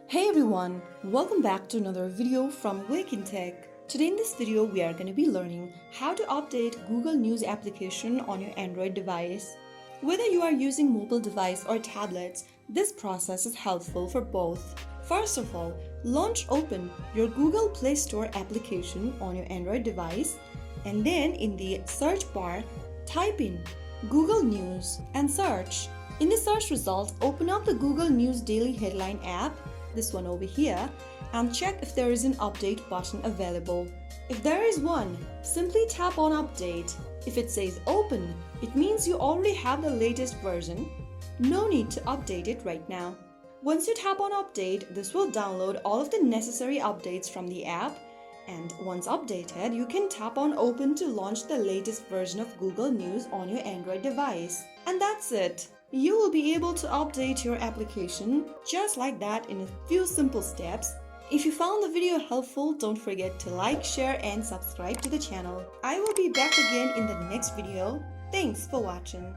Hey everyone, welcome back to another video from Wake&Tech. Today in this video we are going to be learning how to update Google News application on your Android device. Whether you are using mobile device or tablets, this process is helpful for both. First of all, open your Google Play Store application on your Android device, and then in the search bar, type in Google News and search. In the search results, open up the Google News Daily Headline app, this one over here, and check if there is an update button available. If there is one, simply tap on update. If it says open, it means you already have the latest version. No need to update it right now. Once you tap on update, this will download all of the necessary updates from the app, and once updated, you can tap on open to launch the latest version of Google News on your Android device. And that's it. You will be able to update your application just like that in a few simple steps. If you found the video helpful, don't forget to like, share and subscribe to the channel. I will be back again in the next video. Thanks for watching.